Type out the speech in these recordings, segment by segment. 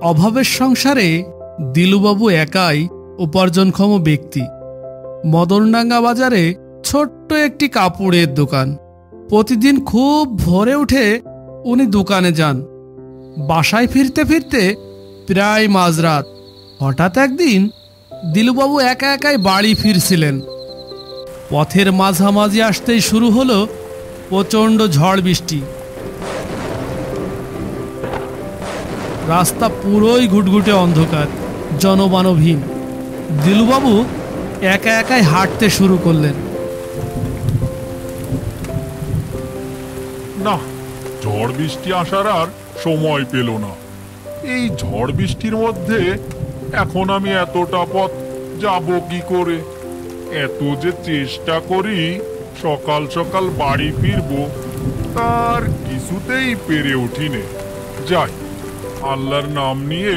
অভাবের সংসারে দিলুবাবু একাই উপার্জনক্ষম ব্যক্তি। মদনডাঙ্গা বাজারে ছোট্ট একটি কাপড়ের দোকান। প্রতিদিন খুব ভোরে উঠে উনি দোকানে যান। বাসায় ফিরতে ফিরতে প্রায় মাঝরাত। হঠাৎ একদিন দিলুবাবু একা একাই বাড়ি ফিরছিলেন। পথের মাঝামাঝি আসতেই শুরু হলো প্রচণ্ড ঝড় বৃষ্টি। রাস্তা পুরোই ঘুটঘুটে অন্ধকার, জনমানবহীন। দিলুবাবু একা একাই হাঁটতে শুরু করলেন। না, ঝড় বৃষ্টি আসার আর সময় পেল না। এই ঝড় বৃষ্টির মধ্যে এখন আমি এতটা পথ যাব কি করে? এত যে চেষ্টা করি সকাল সকাল বাড়ি ফিরবো, তার কিছুতেই পেরে উঠিনে। যাই, আল্লাহর নাম নিয়ে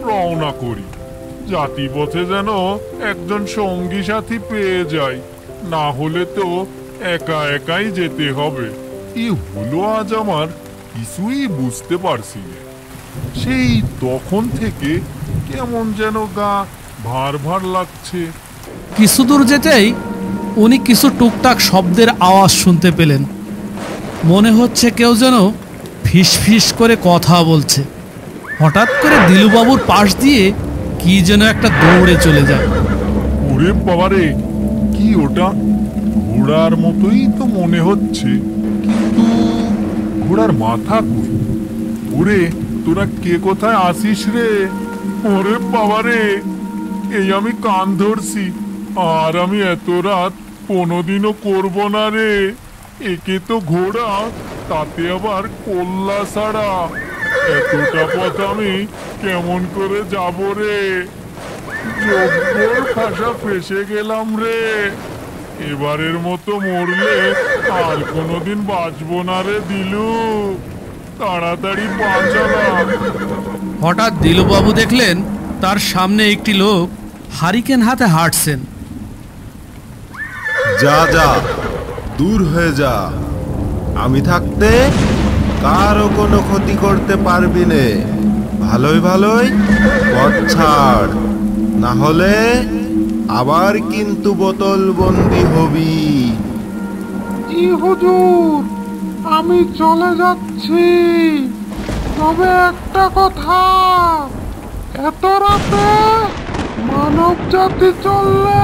রওনা করি। জাতিপথে যেন একজন সঙ্গী সাথী পেয়ে যাই, না হলে তো একা একাই যেতে হবে। কি হলো আজ আমার কিছুই বুঝতে পারছি না। সেই তখন থেকে কেমন যেন গা ভার ভার লাগছে। কিছু দূর যেতেই উনি কিছু টুকটাক শব্দের আওয়াজ শুনতে পেলেন। মনে হচ্ছে কেউ যেন ফিস ফিস করে কথা বলছে। হঠাৎ করে দিলুবাবুর পাশ দিয়ে কি যেন একটা দৌড়ে চলে যায়। ওরে বাবারে, কি ওটা? ঘোড়ার মতোই তো মনে হচ্ছে, কিন্তু ঘোড়ার মাথা কই? ওরে, তোরা কে কোথায় আসিস রে? ওরে বাবারে, এই আমি কান ধরছি, আর আমি এত রাত কোনোদিনও করব না রে। একে তো ঘোড়া, তাতে আবার কল্লা ছাড়া। এতটা পথ আমি কেমন করে যাব রে? জব্বর ফাঁসা ফেসে গেলাম রে। এবারের মতো মরলে আর কোনোদিন বাঁচবো না রে দিলু। তাড়াতাড়ি বাঁচালা। হঠাৎ দিলুবাবু দেখলেন তার সামনে একটি লোক হারিকেন হাতে হাঁটছেন। যা যা, দূর হয়ে যা। আমি থাকতে কারও কোনো ক্ষতি করতে পারবি নে। ভালোই ভালোই পথ ছাড়, না হলে আবার কিন্তু বোতল বন্দি হবি। জি হুজুর, আমি চলে যাচ্ছি। তবে একটা কথা, এত রাতে মানব জাতি চললে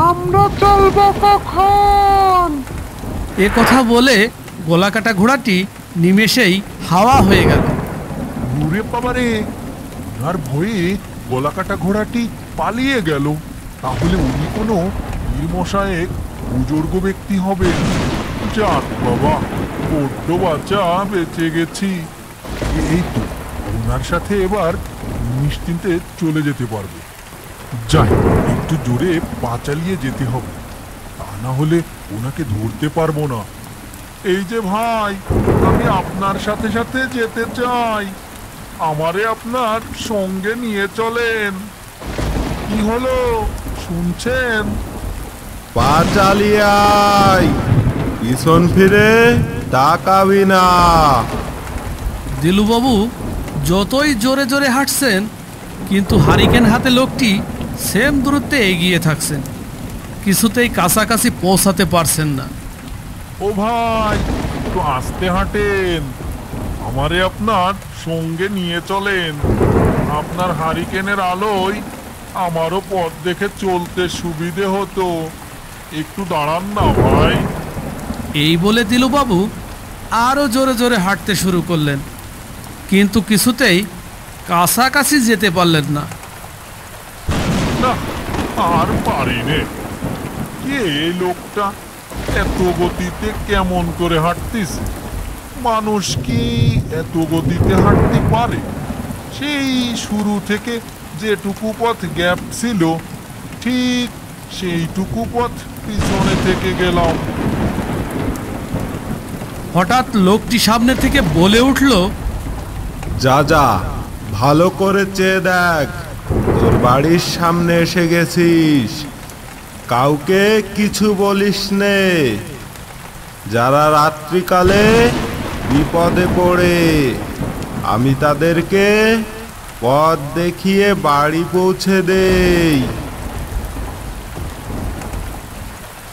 আমরা চলবো কখন? এ কথা বলে গলাকাটা ঘোড়াটি নিমেষেই হাওয়া হয়ে গেল। ঘুরে বাবারে, আর ভয়ে গলাকাটা ঘোড়াটি পালিয়ে গেল। তাহলে উনি কোনো পীর মশায়েক বুজুর্গ ব্যক্তি হবে। যাক বাবা, বড্ড বাচ্চা বেঁচে গেছি। এই তো, ওনার সাথে এবার নিশ্চিন্তে চলে যেতে পারবো। যাই, একটু জোরে পা চালিয়ে যেতে হবে, তা না হলে ওনাকে ধরতে পারবো না। এই যে ভাই, আমি আপনার সাথে সাথে যেতে চাই। আমারে আপনার সঙ্গে নিয়ে চলেন। কি হলো, শুনছেন? পা চালিয়ে আয়, পিছন ফিরে তাকাবি না। দিলুবাবু যতই জোরে জোরে হাঁটছেন, কিন্তু হারিকেন হাতে লোকটি সেম দূরত্বে এগিয়ে থাকছেন। কিছুতেই কাছাকাছি পৌঁছাতে পারছেন না। ও ভাই, একটু আস্তে হাঁটেন, আমারে আপনার সঙ্গে নিয়ে চলেন। আপনার হারিকেনের আলোয় আমারও পথ দেখে চলতে সুবিধে হতো। একটু দাঁড়ান না ভাই। এই বলে দিলুবাবু আরও জোরে জোরে হাঁটতে শুরু করলেন, কিন্তু কিছুতেই কাছাকাছি যেতে পারলেন না। না, আর পারি নে। কে এই লোকটা? এত গতিতে কেমন করে হাঁটতিস? মানুষ কি এত গতিতে হাঁটতে পারে? সেই শুরু থেকে যেটুকু পথ গ্যাপ ছিল, ঠিক সেইটুকু পথ পিছনে থেকে গেলাম। হঠাৎ লোকটি সামনে থেকে বলে উঠল, যা যা, ভালো করে চেয়ে দেখ। তোর বাড়ির সামনে এসে গেছিস, কাউকে কিছু বলিস নে। যারা রাত্রিকালে বিপদে পড়ে আমি তাদেরকে পথ দেখিয়ে বাড়ি পৌঁছে দেই।